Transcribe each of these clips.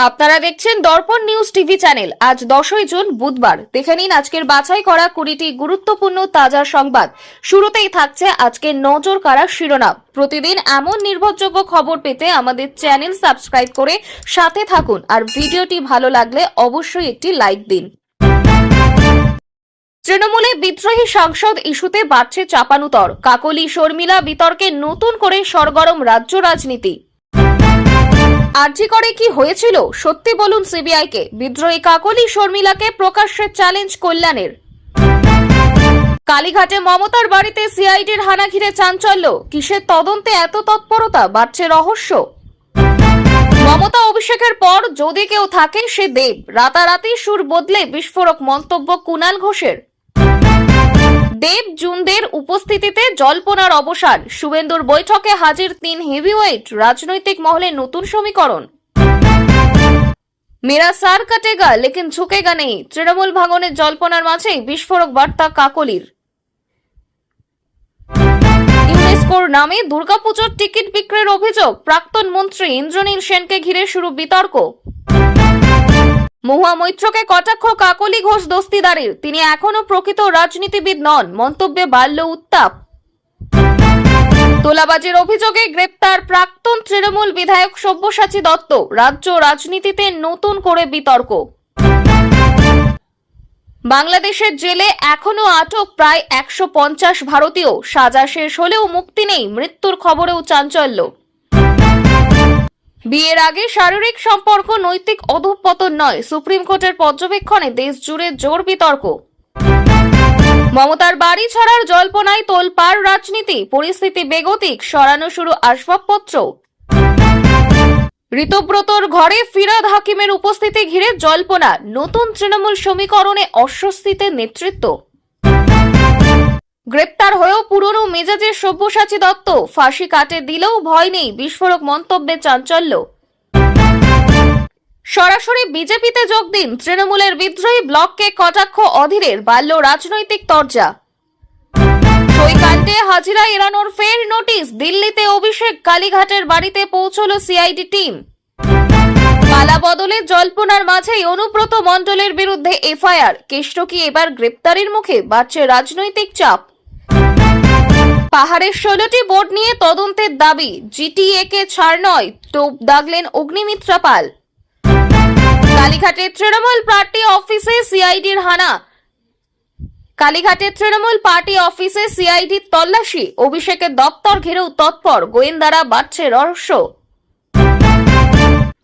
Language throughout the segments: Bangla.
আপনারা দেখছেন দর্পণ নিউজ টিভি চ্যানেল। আজ 10ই জুন বুধবার। দেখে নিন আজকের বাছাই করা 20টি গুরুত্বপূর্ণ তাজা সংবাদ। শুরুতেই থাকছে আজকের নজর কাড়া শিরোনাম। প্রতিদিন এমন নির্ভরযোগ্য খবর পেতে আমাদের চ্যানেল সাবস্ক্রাইব করে সাথে থাকুন, আর ভিডিওটি ভালো লাগলে অবশ্যই একটি লাইক দিন। তৃণমূলে বিদ্রোহী সাংসদ ইস্যুতে বাড়ছে চাপানুতর। কাকলি শর্মিলা বিতর্কে নতুন করে সরগরম রাজ্য রাজনীতি। আরজি করে কি হয়েছিল সত্যি বলুন সিবিআইকে। বিদ্রোহী কাকলি শর্মিলাকে প্রকাশ্যে চ্যালেঞ্জ কল্যাণের। কালীঘাটে মমতার বাড়িতে সিআইডির হানা ঘিরে চাঞ্চল্য। কিসের তদন্তে এত তৎপরতা, বাড়ছে রহস্য। মমতা অভিষেকের পর যদি কেউ থাকে সে দেব। রাতারাতি সুর বদলে বিস্ফোরক মন্তব্য কুণাল ঘোষের। দেব জুনদের উপস্থিতিতে জল্পনার অবসান। শুভেন্দুর বৈঠকে হাজির 3 হেভিওয়েট। রাজনৈতিক মহলে নতুন সমীকরণ। মেরা সার কাটেগা লেকিন ঝুঁকেগা নেই। তৃণমূল ভাঙনের জল্পনার মাঝেই বিস্ফোরক বার্তা কাকলির। ইউনেস্কোর নামে দুর্গাপুজোর টিকিট বিক্রির অভিযোগ। প্রাক্তন মন্ত্রী ইন্দ্রনীল সেনকে ঘিরে শুরু বিতর্ক। মহুয়া মৈত্রকে কটাক্ষ কাকলি ঘোষ দস্তিদারের। তিনি এখনো প্রকৃত রাজনীতিবিদ নন, মন্তব্যে বাড়ল উত্তাপ। তোলাবাজির অভিযোগে গ্রেপ্তার প্রাক্তন তৃণমূল বিধায়ক সব্যসাচী দত্ত। রাজ্য রাজনীতিতে নতুন করে বিতর্ক। বাংলাদেশের জেলে এখনো আটক প্রায় 150 ভারতীয়। সাজা শেষ হলেও মুক্তি নেই। মৃত্যুর খবরেও চাঞ্চল্য। বিয়ের আগে শারীরিক সম্পর্ক নৈতিক অধঃপতন নয়, সুপ্রিম কোর্টের পর্যবেক্ষণে দেশ জুড়ে জোর বিতর্ক। মমতার বাড়ি ছাড়ার জল্পনায় তোলপাড় রাজনীতি। পরিস্থিতি বেগতিক, সরানো শুরু আসবাবপত্র। ঋতব্রতর ঘরে ফিরাদ হাকিমের উপস্থিতি ঘিরে জল্পনা। নতুন তৃণমূল সমীকরণে অস্বস্তিতে নেতৃত্ব। গ্রেপ্তার হয়েও পুরনো মেজাজের সব্যসাচী দত্ত। ফাঁসি কাটে দিলেও ভয় নেই, বিস্ফোরক মন্তব্যে চাঞ্চল্য। সরাসরি বিজেপিতে যোগ দিন। তৃণমূলের বিদ্রোহী ব্লককে কটাক্ষ অধীরের। বাড়ল রাজনৈতিক তরজা। সইকান্ডে হাজিরা এড়ানোর ফের নোটিশ। দিল্লিতে অভিষেক। কালীঘাটের বাড়িতে পৌঁছল সিআইডি টিম। পালা বদলে জল্পনার মাঝেই অনুব্রত মণ্ডলের বিরুদ্ধে এফআইআর। কেষ্ট কি এবার গ্রেপ্তারির মুখে? বাড়ছে রাজনৈতিক চাপ। পাহাড়ের 16টি বোর্ড নিয়ে তদন্তের দাবি। জিটিএ কে ছাড় নয়, টোপ দাগলেন অগ্নিমিত্রা পাল। কালীঘাটের তৃণমূল পার্টি অফিসে সিআইডির হানা। কালীঘাটের তৃণমূল পার্টি অফিসে সিআইডির তল্লাশি। অভিষেকের দপ্তর ঘিরেও তৎপর গোয়েন্দারা। বাড়ছে রহস্য।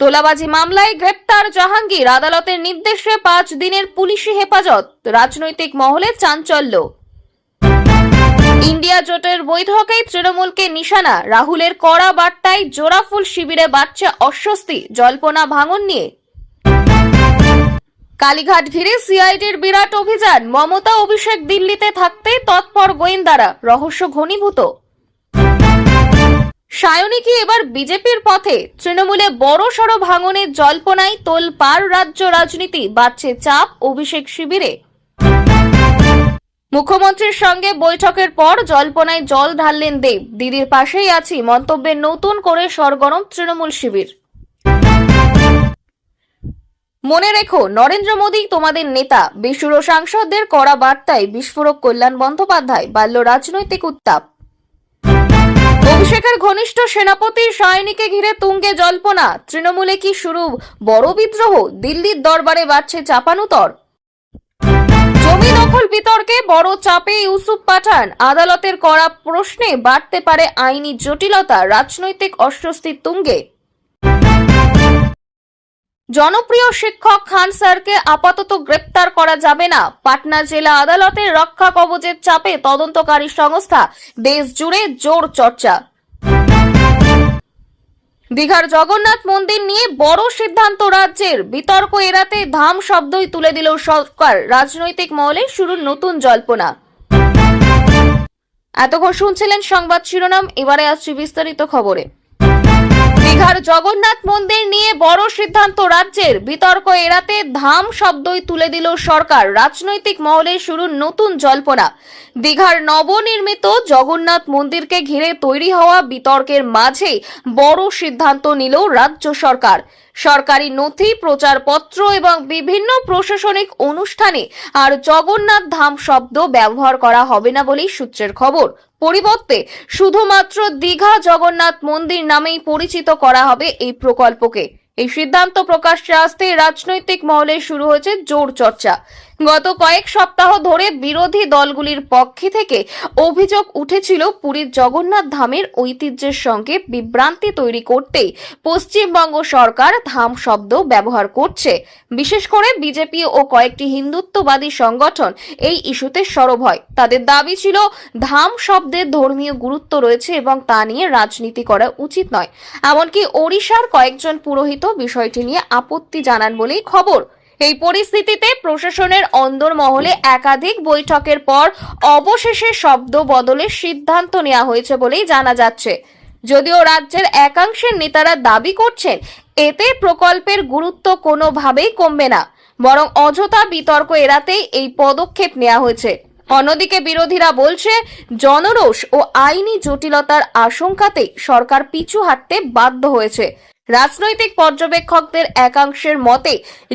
তোলাবাজি মামলায় গ্রেপ্তার জাহাঙ্গীর। আদালতের নির্দেশে 5 দিনের পুলিশি হেফাজত। রাজনৈতিক মহলে চাঞ্চল্য। ইন্ডিয়া জোটের বৈঠকে তৃণমূলকে নিশানা। রাহুলের কড়া বার্তায় জোড়াফুল শিবিরে বাড়ছে অস্বস্তি। জল্পনা ভাঙন নিয়ে। কালীঘাট ঘিরে সিআইডির বিরাট অভিযান। মমতা অভিষেক দিল্লিতে থাকতে তৎপর গোয়েন্দারা। রহস্য ঘনীভূত। সায়নী কি এবার বিজেপির পথে? তৃণমূলে বড়সড় ভাঙনের জল্পনায় তোলপাড় রাজ্য রাজনীতি। বাড়ছে চাপ অভিষেক শিবিরে। মুখ্যমন্ত্রীর সঙ্গে বৈঠকের পর জল্পনায় জল ঢাললেন দেব। দিদির পাশেই আছি মন্তব্যে নতুন করে সরগরম তৃণমূল শিবির। মনে রেখো, নরেন্দ্র মোদী তোমাদের নেতা। বেসুরো সাংসদদের কড়া বার্তায় বিস্ফোরক কল্যাণ বন্দ্যোপাধ্যায়। বাড়ল রাজনৈতিক উত্তাপ। অভিষেকের ঘনিষ্ঠ সেনাপতি সায়নীকে ঘিরে তুঙ্গে জল্পনা। তৃণমূলে কি শুরু বড় বিদ্রোহ? দিল্লির দরবারে বাড়ছে চাপানুতর। জমি দখল বিতর্কে বড় চাপে ইউসুফ পাঠান। আদালতের কড়া প্রশ্নে বাড়তে পারে আইনি জটিলতা। রাজনৈতিক অস্বস্তি তুঙ্গে। জনপ্রিয় শিক্ষক খান স্যারকে আপাতত গ্রেপ্তার করা যাবে না। পাটনা জেলা আদালতের রক্ষা কবচের চাপে তদন্তকারী সংস্থা। দেশ জুড়ে জোর চর্চা। দীঘার জগন্নাথ মন্দির নিয়ে বড় সিদ্ধান্ত রাজ্যের। বিতর্ক এড়াতে ধাম শব্দই তুলে দিল সরকার। রাজনৈতিক মহলে শুরু নতুন জল্পনা। এতক্ষণ শুনছিলেন সংবাদ শিরোনাম। এবারে আসছি বিস্তারিত খবরে। দীঘার জগন্নাথ মন্দির নিয়ে বড় সিদ্ধান্ত রাজ্যের, বিতর্ক এড়াতে ধাম শব্দই তুলে দিল সরকার। রাজনৈতিক মহলে শুরু নতুন জল্পনা। দীঘার নবনির্মিত জগন্নাথ মন্দিরকে ঘিরে তৈরি হওয়া বিতর্কের মাঝে বড় সিদ্ধান্ত নিল রাজ্য সরকার। সরকারি নথি, প্রচারপত্র এবং বিভিন্ন প্রশাসনিক অনুষ্ঠানে আর জগন্নাথ ধাম শব্দ ব্যবহার করা হবে না বলেই সূত্রের খবর। পরিবর্তে শুধুমাত্র দীঘা জগন্নাথ মন্দির নামেই পরিচিত করা হবে এই প্রকল্পকে। এই সিদ্ধান্ত প্রকাশ্যে আসতেই রাজনৈতিক মহলে শুরু হয়েছে জোর চর্চা। গত কয়েক সপ্তাহ ধরে বিরোধী দলগুলির পক্ষ থেকে অভিযোগ উঠেছিল পুরীর জগন্নাথ ধামের ঐতিহ্যের সঙ্গে বিভ্রান্তি তৈরি করতেই পশ্চিমবঙ্গ সরকার ধাম শব্দ ব্যবহার করছে। বিশেষ করে বিজেপি ও কয়েকটি হিন্দুত্ববাদী সংগঠন এই ইস্যুতে সরব হয়। তাদের দাবি ছিল ধাম শব্দের ধর্মীয় গুরুত্ব রয়েছে এবং তা নিয়ে রাজনীতি করা উচিত নয়। এমনকি ওড়িশার কয়েকজন পুরোহিত বিষয়টি নিয়ে আপত্তি জানান বলেই খবর। এই পরিস্থিতিতে প্রশাসনের অন্দরমহলে একাধিক বৈঠকের পর অবশেষে শব্দ বদলের সিদ্ধান্ত নেওয়া হয়েছে বলেই জানা যাচ্ছে। যদিও রাজ্যের একাংশের নেতারা দাবি করছেন এতে প্রকল্পের গুরুত্ব কোনোভাবেই কমবে না, বরং অযথা বিতর্ক এড়াতেই এই পদক্ষেপ নেওয়া হয়েছে। অন্যদিকে বিরোধীরা বলছে জনরোষ ও আইনি জটিলতার আশঙ্কাতেই সরকার পিছু হাঁটতে বাধ্য হয়েছে। রাজনৈতিক পর্যবেক্ষকদের একাংশের মতে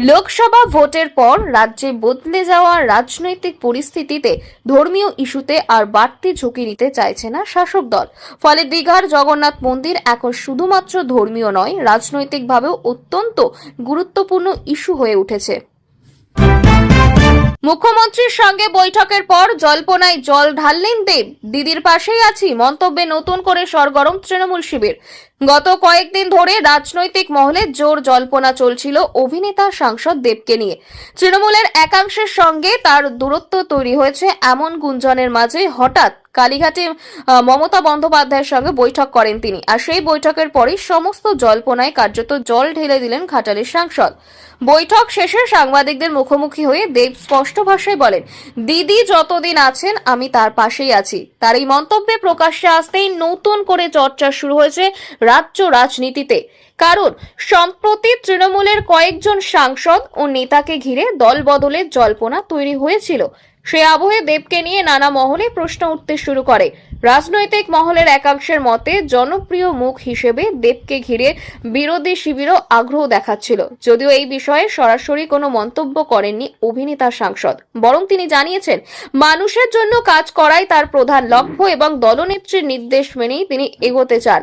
লোকসভা ভোটের পর রাজ্যে বদলে যাওয়া রাজনৈতিক পরিস্থিতিতে ধর্মীয় ইস্যুতে আর বাড়তি ঝুঁকি নিতে চাইছে না শাসক দল। ফলে দীঘার জগন্নাথ মন্দির এখন শুধুমাত্র ধর্মীয় নয়, রাজনৈতিকভাবেও অত্যন্ত গুরুত্বপূর্ণ ইস্যু হয়ে উঠেছে। মুখ্যমন্ত্রীর সঙ্গে বৈঠকের পর জল্পনায় জল ঢাললেন দেব। দিদির পাশেই আছি মন্তব্যে নতুন করে সরগরম তৃণমূল শিবির। গত কয়েকদিন ধরে রাজনৈতিক মহলে জোর জল্পনা চলছিল অভিনেতা সাংসদ দেবকে নিয়ে। তৃণমূলের একাংশের সঙ্গে তার দূরত্ব তৈরি হয়েছে এমন গুঞ্জনের মাঝে হঠাৎ কালীঘাটে মমতা বন্দ্যোপাধ্যায়ের সঙ্গে বৈঠক করেন তিনি। আর সেই বৈঠকের পরেই সমস্ত জল্পনায় কার্যত জল ঢেলে দিলেন ঘাটালের সাংসদ। বৈঠক শেষে সাংবাদিকদের মুখোমুখি হয়ে দেব স্পষ্ট ভাষায় বলেন, দিদি যতদিন আছেন আমি তার পাশেই আছি। তার এই মন্তব্যে প্রকাশ্যে আসতেই নতুন করে চর্চা শুরু হয়েছে রাজ্য রাজনীতিতে। কারণ সম্প্রতি তৃণমূলের কয়েকজন সাংসদ ও নেতাকে ঘিরে দল বদলের জল্পনা তৈরি হয়েছিল। সে আবহে দেবকে নিয়ে নানা মহলে প্রশ্ন উঠতে শুরু করে। রাজনৈতিক মহলের একাংশের মতে জনপ্রিয় মুখ হিসেবে দেবকে ঘিরে বিরোধী শিবিরও আগ্রহ দেখাচ্ছিল। যদিও এই বিষয়ে সরাসরি কোনো মন্তব্য করেননি অভিনেতা সাংসদ, বরং তিনি জানিয়েছেন মানুষের জন্য কাজ করাই তার প্রধান লক্ষ্য এবং দলনেত্রীর নির্দেশ মেনেই তিনি এগোতে চান।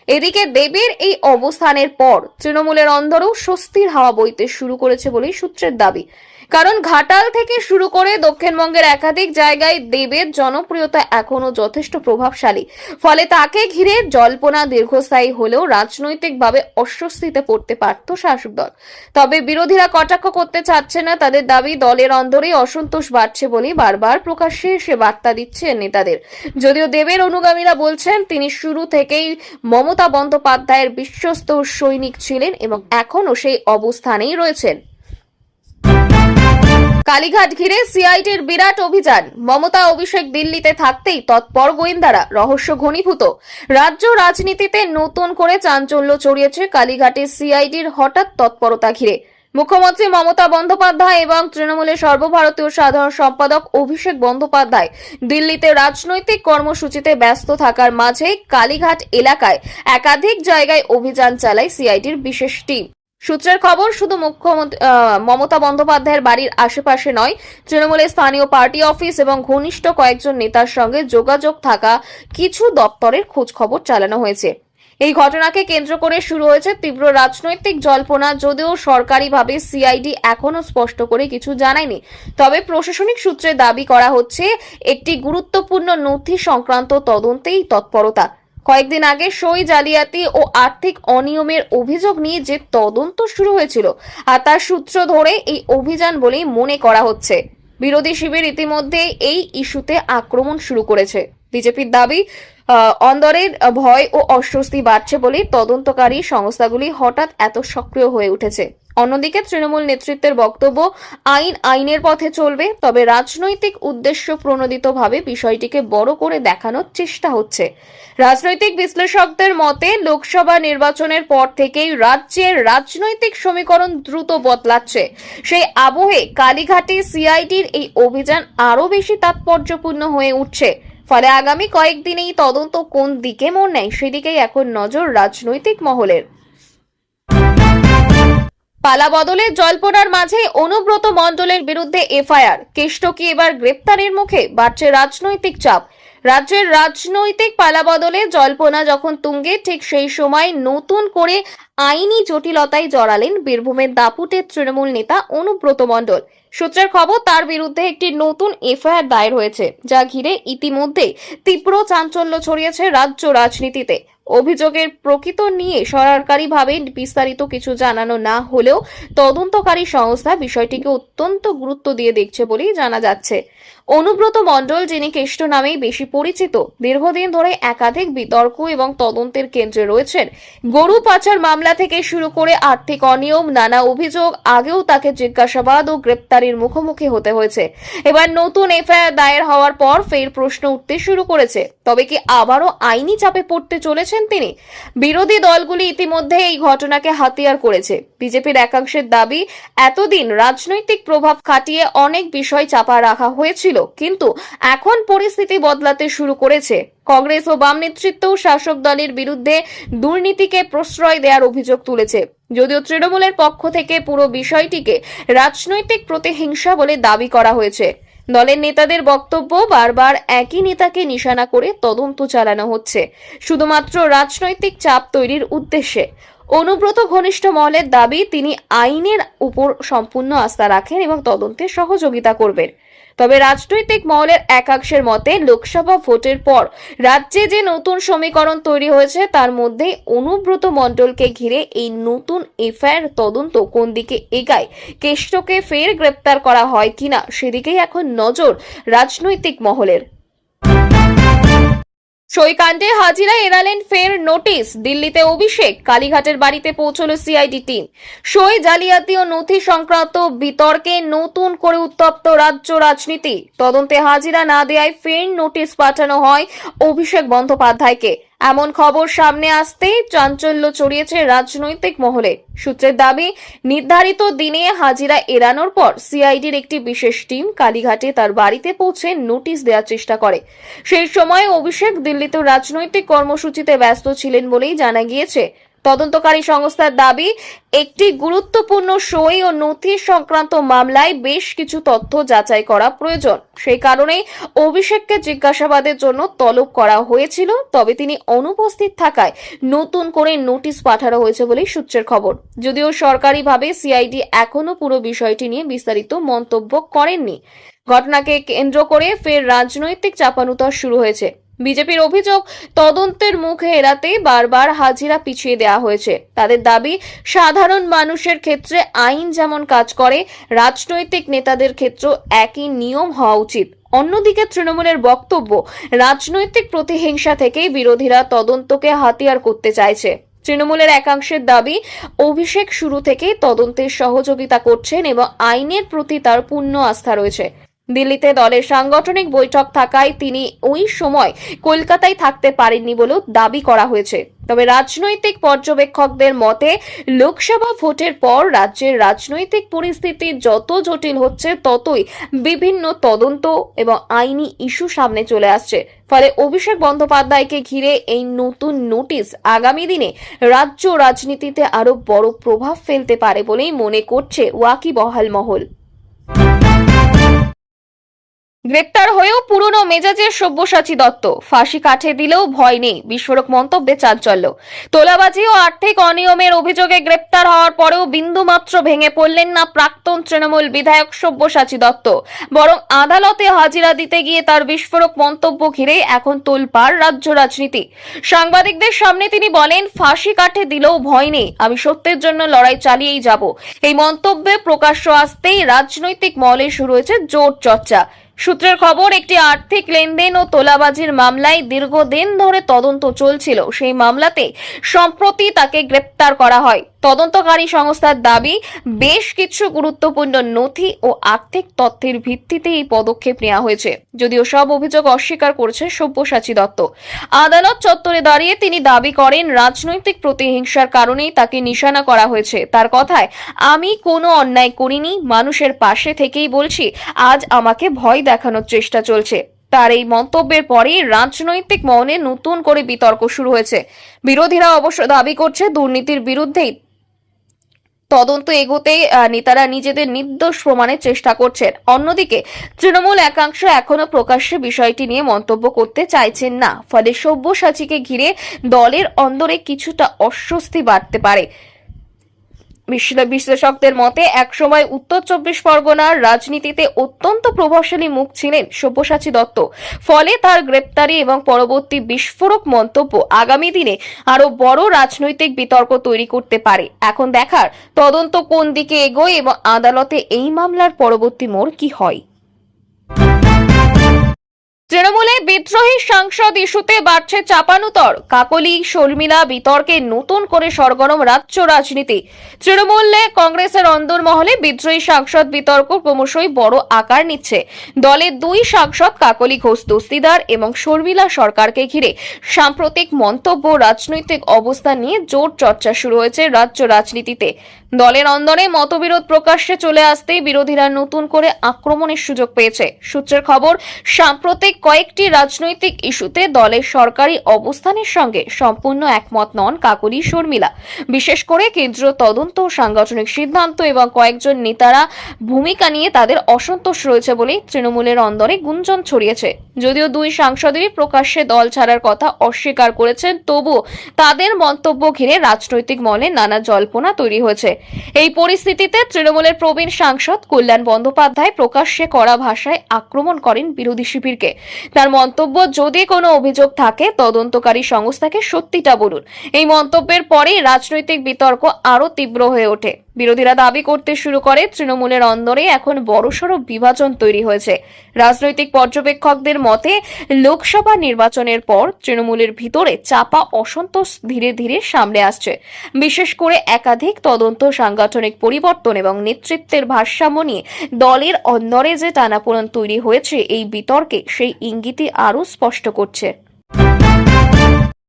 এদিকে দেবের এই অবস্থানের পর তৃণমূলের অন্দরেও স্বস্তির হাওয়া বইতে শুরু করেছে বলেই সূত্রের দাবি। কারণ ঘাটাল থেকে শুরু করে দক্ষিণবঙ্গের একাধিক জায়গায় দেবের জনপ্রিয়তা এখনো যথেষ্ট প্রভাবশালী। ফলে তাকে ঘিরে জল্পনা দীর্ঘস্থায়ী হলেও রাজনৈতিকভাবে অস্বস্তিতে পড়তে পারত শাসক দল। তবে বিরোধীরা কটাক্ষ করতে চাচ্ছে না। তাদের দাবি দলের অন্দরেই অসন্তোষ বাড়ছে বলে বারবার প্রকাশ্যে সে বার্তা দিচ্ছে নেতাদের। যদিও দেবের অনুগামীরা বলছেন তিনি শুরু থেকেই মমতা বন্দ্যোপাধ্যায়ের বিশ্বস্ত সৈনিক ছিলেন এবং এখনো সেই অবস্থানেই রয়েছেন। কালীঘাট ঘিরে সিআইডির বিরাট অভিযান। মমতা অভিষেক দিল্লিতে থাকতেই তৎপর গোয়েন্দারা, রহস্য ঘনীভূত। রাজ্য রাজনীতিতে নতুন করে চাঞ্চল্য ছড়িয়েছে কালীঘাটে সিআইডির হঠাৎ তৎপরতা ঘিরে। মুখ্যমন্ত্রী মমতা বন্দ্যোপাধ্যায় এবং তৃণমূলের সর্বভারতীয় সাধারণ সম্পাদক অভিষেক বন্দ্যোপাধ্যায় দিল্লিতে রাজনৈতিক কর্মসূচিতে ব্যস্ত থাকার মাঝে কালীঘাট এলাকায় একাধিক জায়গায় অভিযান চালায় সিআইডির বিশেষ টিম। সূত্রের খবর, শুধু মুখ্যমন্ত্রী মমতা বন্দ্যোপাধ্যায়ের বাড়ির আশেপাশে নয়, তৃণমূলের স্থানীয় পার্টি অফিস এবং ঘনিষ্ঠ কয়েকজন নেতার সঙ্গে যোগাযোগ থাকা কিছু দপ্তরের খোঁজ খবর চালানো হয়েছে। এই ঘটনাকে কেন্দ্র করে শুরু হয়েছে তীব্র রাজনৈতিক জল্পনা। যদিও সরকারিভাবে সিআইডি এখনো স্পষ্ট করে কিছু জানায়নি, তবে প্রশাসনিক সূত্রে দাবি করা হচ্ছে একটি গুরুত্বপূর্ণ নথি সংক্রান্ত তদন্তেই তৎপরতা। কয়েকদিন আগে সই জালিয়াতি ও আর্থিক অনিয়মের অভিযোগ নিয়ে যে তদন্ত শুরু হয়েছিল আর তার সূত্র ধরে এই অভিযান বলেই মনে করা হচ্ছে। বিরোধী শিবির ইতিমধ্যে এই ইস্যুতে আক্রমণ শুরু করেছে। বিজেপির দাবি অন্দরের ভয় ও অস্বস্তি বাড়ছে বলে তদন্তকারী সংস্থাগুলি হঠাৎ এত সক্রিয় হয়ে উঠেছে। অন্যদিকে তৃণমূল নেতৃত্বের বক্তব্য, আইনের পথে চলবে, তবে রাজনৈতিক উদ্দেশ্য প্রণোদিতভাবে বিষয়টিকে বড় করে দেখানোর চেষ্টা হচ্ছে। রাজনৈতিক বিশ্লেষকদের মতে লোকসভা নির্বাচনের পর থেকেই রাজ্যের রাজনৈতিক সমীকরণ দ্রুত বদলাচ্ছে। সেই আবহে কালীঘাটে সিআইডির এই অভিযান আরো বেশি তাৎপর্যপূর্ণ হয়ে উঠছে। ফলে আগামী কয়েকদিনেই তদন্ত কোন দিকে মোড় নেয় সেদিকেই এখন নজর রাজনৈতিক মহলের। পালা বদলে জল্পনার মাঝে অনুব্রত মণ্ডলের বিরুদ্ধে এফআইআর, কেষ্টকি এবার গ্রেপ্তারের মুখে, বাড়ছে রাজনৈতিক চাপ। রাজ্যের রাজনৈতিক পালাবদলে জল্পনা যখন তুঙ্গে, ঠিক সেই সময় নতুন করে আইনি জটিলতায় জড়ালেন বীরভূমের দাপুটের তৃণমূল নেতা অনুব্রত মণ্ডল। সূত্রের খবর, তার বিরুদ্ধে একটি নতুন এফআইআর দায়ের হয়েছে, যা ঘিরে ইতিমধ্যেই তীব্র চাঞ্চল্য ছড়িয়েছে রাজ্য রাজনীতিতে। অভিযোগের প্রকৃত নিয়ে সরকারিভাবে বিস্তারিত কিছু জানানো না হলেও তদন্তকারী সংস্থা বিষয়টিকে অত্যন্ত গুরুত্ব দিয়ে দেখছে বলেই জানা যাচ্ছে। অনুব্রত মণ্ডল, যিনি কেষ্ট নামেই বেশি পরিচিত, দীর্ঘদিন ধরে একাধিক বিতর্ক এবং তদন্তের কেন্দ্রে রয়েছেন। গরু পাচার মামলা থেকে শুরু করে আর্থিক অনিয়ম, নানা অভিযোগ, আগেও তাকে জিজ্ঞাসাবাদ ও গ্রেপ্তারের মুখোমুখি হতে হয়েছে। এবার নতুন এফআইআর দায়ের হওয়ার পর ফের প্রশ্ন উঠতে শুরু করেছে, তবে কি আবারও আইনি চাপে পড়তে চলেছেন তিনি? বিরোধী দলগুলি ইতিমধ্যে এই ঘটনাকে হাতিয়ার করেছে। বিজেপির একাংশের দাবি, এতদিন রাজনৈতিক প্রভাব খাটিয়ে অনেক বিষয় চাপা রাখা হয়েছিল, কিন্তু এখন পরিস্থিতি বদলাতে শুরু করেছে। কংগ্রেস ও বাম নেতৃত্বও শাসক দলের বিরুদ্ধে দুর্নীতিকে প্রশ্রয় দেওয়ার অভিযোগ তুলেছে। যদিও তৃণমূলের পক্ষ থেকে পুরো বিষয়টিকে রাজনৈতিক প্রতিহিংসা বলে দাবি করা হয়েছে। দলের নেতাদের বক্তব্য, বারবার একই নেতাকে নিশানা করে তদন্ত চালানো হচ্ছে শুধুমাত্র রাজনৈতিক চাপ তৈরির উদ্দেশ্যে। অনুব্রত ঘনিষ্ঠ মহলের দাবি, তিনি আইনের উপর সম্পূর্ণ আস্থা রাখেন এবং তদন্তে সহযোগিতা করবেন। তবে রাজনৈতিক মহলের একাংশের মতে, লোকসভা ভোটের পর রাজ্যে যে নতুন সমীকরণ তৈরি হয়েছে তার মধ্যে অনুব্রত মণ্ডলকে ঘিরে এই নতুন এফআইআর তদন্ত কোন দিকে এগায়, কেষ্টকে ফের গ্রেপ্তার করা হয় কিনা সেদিকেই এখন নজর রাজনৈতিক মহলের। সইকাণ্ডে হাজিরা এড়ালেন ফের নোটিশ, দিল্লিতে অভিষেক, কালীঘাটের বাড়িতে পৌঁছল সিআইডি টিম। সই জালিয়াতি ও নথি সংক্রান্ত বিতর্কে নতুন করে উত্তপ্ত রাজ্য রাজনীতি। তদন্তে হাজিরা না দেওয়ায় ফের নোটিশ পাঠানো হয় অভিষেক বন্দ্যোপাধ্যায়কে। এমন খবর সামনে আসতেই চাঞ্চল্য ছড়িয়েছে রাজনৈতিক মহলে। সূত্রের দাবি, নির্ধারিত দিনে হাজিরা এড়ানোর পর সিআইডির একটি বিশেষ টিম কালীঘাটে তার বাড়িতে পৌঁছে নোটিশ দেওয়ার চেষ্টা করে। সেই সময় অভিষেক দিল্লিতে রাজনৈতিক কর্মসূচিতে ব্যস্ত ছিলেন বলেই জানা গিয়েছে। তদন্তকারী সংস্থার দাবি, একটি গুরুত্বপূর্ণ সই ও নথি সংক্রান্ত মামলায় বেশ কিছু তথ্য যাচাই করা প্রয়োজন। সেই কারণেই অভিষেককে জিজ্ঞাসাবাদের জন্য তলব করা হয়েছিল, তবে তিনি অনুপস্থিত থাকায় নতুন করে নোটিশ পাঠানো হয়েছে বলেই সূত্রের খবর। যদিও সরকারিভাবে সিআইডি এখনো পুরো বিষয়টি নিয়ে বিস্তারিত মন্তব্য করেননি। ঘটনাকে কেন্দ্র করে ফের রাজনৈতিক চাপানুতর শুরু হয়েছে। বিজেপির অভিযোগ, তদন্তের মুখে এড়াতে বারবার হাজিরা পিছিয়ে দেওয়া হয়েছে। তাদের দাবি, সাধারণ মানুষের ক্ষেত্রে আইন যেমন কাজ করে, রাজনৈতিক নেতাদের ক্ষেত্রেও একই নিয়ম হওয়া উচিত। অন্যদিকে তৃণমূলের বক্তব্য, রাজনৈতিক প্রতিহিংসা থেকেই বিরোধীরা তদন্তকে হাতিয়ার করতে চাইছে। তৃণমূলের একাংশের দাবি, অভিষেক শুরু থেকেই তদন্তের সহযোগিতা করছেন এবং আইনের প্রতি তার পূর্ণ আস্থা রয়েছে। দিল্লিতে দলের সাংগঠনিক বৈঠক থাকায় তিনি ওই সময় কলকাতায় থাকতে পারেননি বলেও দাবি করা হয়েছে। তবে রাজনৈতিক পর্যবেক্ষকদের মতে, লোকসভা ভোটের পর রাজ্যের রাজনৈতিক পরিস্থিতি যত জটিল হচ্ছে, ততই বিভিন্ন তদন্ত এবং আইনি ইস্যু সামনে চলে আসছে। ফলে অভিষেক বন্দ্যোপাধ্যায়কে ঘিরে এই নতুন নোটিশ আগামী দিনে রাজ্য রাজনীতিতে আরো বড় প্রভাব ফেলতে পারে বলেই মনে করছে ওয়াকিবহাল মহল। গ্রেপ্তার হয়েও পুরনো মেজাজের সব্যসাচী দত্ত, ফাঁসি কাঠে দিলেও ভয় নেই, বিস্ফোরক মন্তব্যে চাঞ্চল্য। তোলাবাজি ও আর্থিক অনিয়মের অভিযোগে গ্রেপ্তার হওয়ার পরেও বিন্দুমাত্র ভেঙে পড়লেন না প্রাক্তন তৃণমূল বিধায়ক সব্যসাচী দত্ত, বরং আদালতে হাজিরা দিতে গিয়ে তার বিস্ফোরক মন্তব্য ঘিরে এখন তোলপাড় রাজ্য রাজনীতি। সাংবাদিকদের সামনে তিনি বলেন, ফাঁসি কাঠে দিলেও ভয় নেই, আমি সত্যের জন্য লড়াই চালিয়েই যাব। এই মন্তব্যে প্রকাশ্য আসতেই রাজনৈতিক মহলে শুরু হয়েছে জোর চর্চা। সূত্রের খবর, একটি আর্থিক লেনদেন ও তোলাবাজির মামলায় দীর্ঘদিন ধরে তদন্ত চলছিল। সেই মামলাতে সম্প্রতি তাকে গ্রেপ্তার করা হয়। তদন্তকারী সংস্থার দাবি, বেশ কিছু গুরুত্বপূর্ণ নথি ও আর্থিক তথ্যের ভিত্তিতে এই পদক্ষেপ নেওয়া হয়েছে। যদিও সব অভিযোগ অস্বীকার করেছে সব্যসাচী দত্ত। আদালত চত্বরে দাঁড়িয়ে তিনি দাবি করেন, রাজনৈতিক প্রতিহিংসার কারণেই তাকে নিশানা করা হয়েছে। তার কথায়, আমি কোনো অন্যায় করিনি, মানুষের পাশে থেকেই বলছি, আজ আমাকে ভয় দেখানোর চেষ্টা চলছে। তার এই মন্তব্যের পরে রাজনৈতিক মহলে নতুন করে বিতর্ক শুরু হয়েছে। বিরোধীরা অবশ্য দাবি করছে, দুর্নীতির বিরুদ্ধেই তদন্ত এগোতে নেতারা নিজেদের নির্দোষ প্রমাণের চেষ্টা করছেন। অন্যদিকে তৃণমূল একাংশ এখনো প্রকাশ্যে বিষয়টি নিয়ে মন্তব্য করতে চাইছেন না। ফলে সব্যসাচীকে ঘিরে দলের অন্দরে কিছুটা অস্বস্তি বাড়তে পারে। বিশ্লেষকদের মতে, একসময় উত্তর চব্বিশ পরগনার রাজনীতিতে অত্যন্ত প্রভাবশালী মুখ ছিলেন সব্যসাচী দত্ত। ফলে তার গ্রেপ্তারি এবং পরবর্তী বিস্ফোরক মন্তব্য আগামী দিনে আরো বড় রাজনৈতিক বিতর্ক তৈরি করতে পারে। এখন দেখার, তদন্ত কোন দিকে এগোয় এবং আদালতে এই মামলার পরবর্তী মোড় কি হয়। তৃণমূলে বিদ্রোহী সাংসদ ইস্যুতে বাড়ছে চাপানুতর। কাকলি শর্মিলা বিতর্কে নতুন করে সরগরম রাজ্য রাজনীতি। তৃণমূলে কংগ্রেসের অন্দরমহলে বিদ্রোহী সাংসদ বিতর্ক ক্রমশই বড় আকার নিচ্ছে। দলের দুই সাংসদ কাকলি ঘোষ দস্তিদার এবং শর্মিলা সরকারকে ঘিরে সাম্প্রতিক মন্তব্য, রাজনৈতিক অবস্থান নিয়ে জোর চর্চা শুরু হয়েছে রাজ্য রাজনীতিতে। দলের অন্দরে মতবিরোধ প্রকাশ্যে চলে আসতেই বিরোধীরা নতুন করে আক্রমণের সুযোগ পেয়েছে। সূত্রের খবর, সাম্প্রতিক কয়েকটি রাজনৈতিক ইস্যুতে দলের সরকারি অবস্থানের সঙ্গে সম্পূর্ণ একমত নন কাকলি শর্মিলা। বিশেষ করে কেন্দ্রীয় তদন্ত, সাংগঠনিক সিদ্ধান্ত এবং কয়েকজন নেতারা ভূমিকা নিয়ে তাদের অসন্তোষ রয়েছে বলেই তৃণমূলের অন্দরে গুঞ্জন ছড়িয়েছে। যদিও দুই সাংসদই প্রকাশ্যে দল ছাড়ার কথা অস্বীকার করেছেন, তবুও তাদের মন্তব্য ঘিরে রাজনৈতিক মহলে নানা জল্পনা তৈরি হয়েছে। এই পরিস্থিতিতে তৃণমূলের প্রবীণ সাংসদ কল্যাণ বন্দ্যোপাধ্যায় প্রকাশ্যে কড়া ভাষায় আক্রমণ করেন বিরোধী শিবিরকে। তার মন্তব্য, যদি কোনো অভিযোগ থাকে তদন্তকারী সংস্থাকে সত্যিটা বলুন। এই মন্তব্যের পরে রাজনৈতিক বিতর্ক আরো তীব্র হয়ে ওঠে। বিরোধীরা দাবি করতে শুরু করে, তৃণমূলের অন্দরে এখন বড়সড় বিভাজন তৈরি হয়েছে। রাজনৈতিক পর্যবেক্ষকদের মতে, লোকসভা নির্বাচনের পর তৃণমূলের ভিতরে চাপা অসন্তোষ ধীরে ধীরে সামনে আসছে। বিশেষ করে একাধিক তদন্ত, সাংগঠনিক পরিবর্তন এবং নেতৃত্বের ভারসাম্য নিয়ে দলের অন্দরে যে টানাপোড়েন তৈরি হয়েছে, এই বিতর্কে সেই ইঙ্গিতই আরো স্পষ্ট করছে।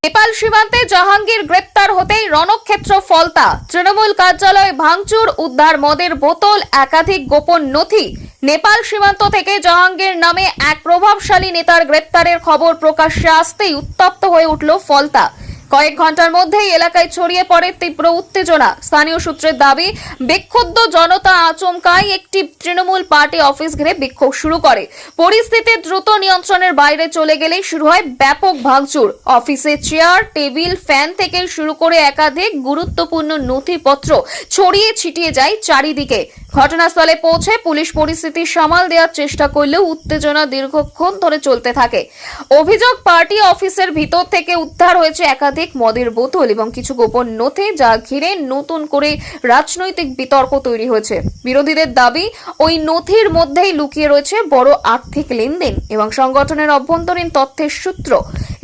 নেপাল সীমান্তে জাহাঙ্গীর গ্রেপ্তার হতেই রণক্ষেত্র ফলতা। তৃণমূল কার্যালয়ে ভাঙচুর, উদ্ধার মদের বোতল, একাধিক গোপন নথি। নেপাল সীমান্ত থেকে জাহাঙ্গীর নামে এক প্রভাবশালী নেতার গ্রেপ্তারের খবর প্রকাশ্যে আসতেই উত্তপ্ত হয়ে উঠল ফলতা। কয়েক ঘন্টার মধ্যেই এলাকায় ছড়িয়ে পড়ে তীব্র উত্তেজনা। স্থানীয় সূত্রের দাবি, বিক্ষুব্ধ জনতা আচমকাই একটি তৃণমূল পার্টি অফিস ঘিরে বিক্ষোভ শুরু করে। পরিস্থিতি দ্রুত নিয়ন্ত্রণের বাইরে চলে গেলেই শুরু হয় ব্যাপক ভাঙচুর। অফিসে চেয়ার, টেবিল, ফ্যান থেকে শুরু করে একাধিক গুরুত্বপূর্ণ নথিপত্র ছড়িয়ে ছিটিয়ে যায় চারিদিকে। ঘটনাস্থলে পৌঁছে পুলিশ পরিস্থিতি সামাল দেওয়ার চেষ্টা করলেও উত্তেজনা দীর্ঘক্ষণ ধরে চলতে থাকে। অভিযোগ, পার্টি অফিসের ভিতর থেকে উদ্ধার হয়েছে একাধিক মদের বোতল এবং কিছু গোপন নথি, যা ঘিরে নতুন করে রাজনৈতিক বিতর্ক তৈরি হয়েছে। বিরোধীদের দাবি, ওই নথির মধ্যেই লুকিয়ে রয়েছে বড় আর্থিক লেনদেন এবং সংগঠনের অভ্যন্তরীণ তথ্যের সূত্র।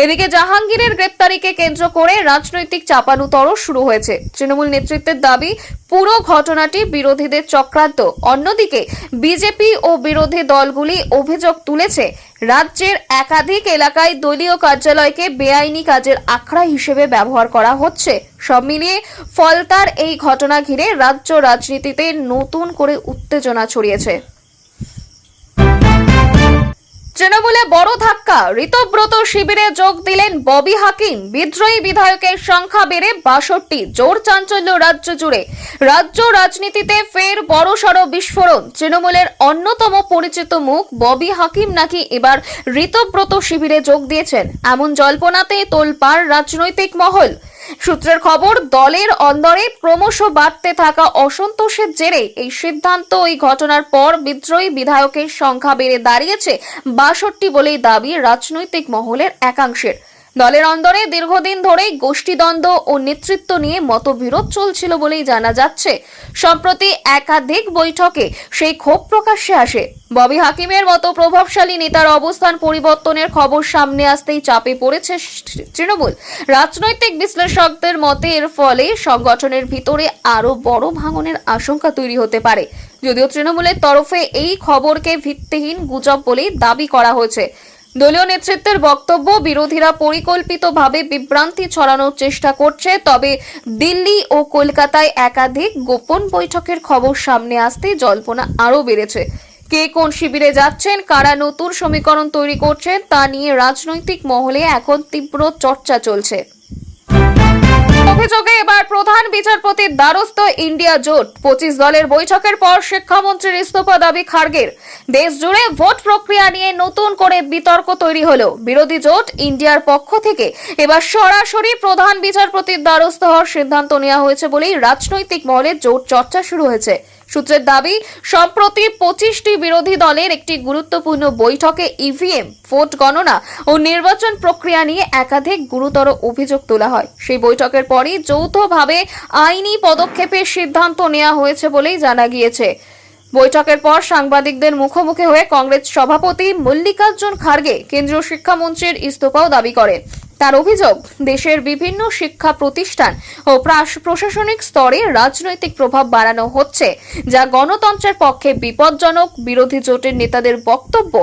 এদিকে জাহাঙ্গীরের গ্রেপ্তারিকে কেন্দ্র করে রাজনৈতিক চাপানুতর শুরু হয়েছে। তৃণমূল নেতৃত্বের দাবি, পুরো ঘটনাটি বিরোধীদের চক্রান্ত। অন্যদিকে বিজেপি ও বিরোধী দলগুলি অভিযোগ তুলেছে, রাজ্যের একাধিক এলাকায় দলীয় কার্যালয়কে বেআইনি কাজের আখড়া হিসেবে ব্যবহার করা হচ্ছে। সব মিলিয়ে ফলতার এই ঘটনা ঘিরে রাজ্য রাজনীতিতে নতুন করে উত্তেজনা ছড়িয়েছে। তৃণমূলে বড় ধাক্কা, ঋতব্রত শিবিরে যোগ দিলেন ববি হাকিম। বিদ্রোহী বিধায়কের সংখ্যা বেড়ে 62, জোর চাঞ্চল্য রাজ্য জুড়ে। রাজ্য রাজনীতিতে ফের বড়সড় বিস্ফোরণ। তৃণমূলের অন্যতম পরিচিত মুখ ববি হাকিম নাকি এবার ঋতব্রত শিবিরে যোগ দিয়েছেন, এমন জল্পনাতে তোলপাড় রাজনৈতিক মহল। সূত্রের খবর, দলের অন্দরে ক্রমশ বাড়তে থাকা অসন্তোষের জেরে এই সিদ্ধান্ত। ওই ঘটনার পর বিদ্রোহী বিধায়কের সংখ্যা বেড়ে দাঁড়িয়েছে 62 বলেই দাবি রাজনৈতিক মহলের একাংশের। দলের অন্দরে দীর্ঘদিন ধরেই গোষ্ঠীদ্বন্দ্ব ও নেতৃত্ব নিয়ে মতবিরোধ চলছিল বলেই জানা যাচ্ছে। সম্প্রতি একাধিক বৈঠকে সেই ক্ষোভ প্রকাশ্যে আসে। ববি হাকিমের মতো প্রভাবশালী নেতার অবস্থান পরিবর্তনের খবর সামনে আসতেই চাপে পড়েছে তৃণমূল। রাজনৈতিক বিশ্লেষকদের মতে এর ফলে সংগঠনের ভিতরে আরো বড় ভাঙনের আশঙ্কা তৈরি হতে পারে। যদিও তৃণমূলের তরফে এই খবরকে ভিত্তিহীন গুজব বলেই দাবি করা হয়েছে। দলীয় নেতৃত্বের বক্তব্য, বিরোধীরা পরিকল্পিতভাবে বিভ্রান্তি ছড়ানোর চেষ্টা করছে। তবে দিল্লি ও কলকাতায় একাধিক গোপন বৈঠকের খবর সামনে আসতে জল্পনা আরও বেড়েছে। কে কোন শিবিরে যাচ্ছেন, কারা নতুন সমীকরণ তৈরি করছেন তা নিয়ে রাজনৈতিক মহলে এখন তীব্র চর্চা চলছে। অভিযোগে এবার প্রধান বিচারপতির দ্বারস্থ ইন্ডিয়া জোট। 25 দলের বৈঠকের পর শিক্ষামন্ত্রীর ইস্তফা দাবি খার্গের। দেশ জুড়ে ভোট প্রক্রিয়া নিয়ে নতুন করে বিতর্ক তৈরি হলো। বিরোধী জোট ইন্ডিয়ার পক্ষ থেকে এবার সরাসরি প্রধান বিচারপতির দ্বারস্থ হওয়ার সিদ্ধান্ত নেওয়া হয়েছে বলেই রাজনৈতিক মহলে জোট চর্চা শুরু হয়েছে। সূত্রের দাবি, সম্প্রতি 25টি বিরোধী দলের একটি গুরুত্বপূর্ণ বৈঠকে ইভিএম, ভোট গণনা ও নির্বাচন প্রক্রিয়া নিয়ে একাধিক গুরুতর অভিযোগ তোলা হয়। সেই বৈঠকের পরই যৌথভাবে আইনি পদক্ষেপের সিদ্ধান্ত নেওয়া হয়েছে বলেই জানা গিয়েছে। বৈঠকের পর সাংবাদিকদের মুখোমুখি হয়ে কংগ্রেস সভাপতি মল্লিকার্জুন খার্গে কেন্দ্রীয় শিক্ষামন্ত্রীর ইস্তফাও দাবি করেন। তার অভিযোগ, দেশের বিভিন্ন শিক্ষা প্রতিষ্ঠান ও প্রশাসনিক স্তরে রাজনৈতিক প্রভাব বাড়ানো হচ্ছে, যা গণতন্ত্রের পক্ষে বিপজ্জনক। বিরোধী জোটের নেতাদের বক্তব্য,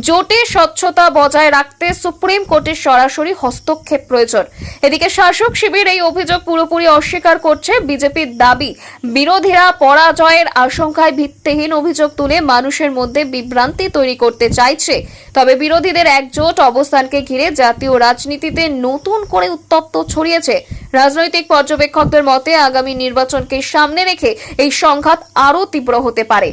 জোটে স্বচ্ছতা বজায় রাখতে সুপ্রিম কোর্টের সরাসরি হস্তক্ষেপ প্রয়োজন। এদিকে শাসক শিবির এই অভিযোগ পুরোপুরি অস্বীকার করছে। বিজেপির দাবি, বিরোধীরা পরাজয়ের আশঙ্কায় ভিত্তিহীন অভিযোগ তুলে মানুষের মধ্যে বিভ্রান্তি তৈরি করতে চাইছে। তবে বিরোধীদের একজোট অবস্থানকে ঘিরে জাতীয় রাজনীতিতে নতুন করে উত্তপ্ত ছড়িয়েছে। রাজনৈতিক পর্যবেক্ষকদের মতে আগামী নির্বাচনকে সামনে রেখে এই সংঘাত আরও তীব্র হতে পারে।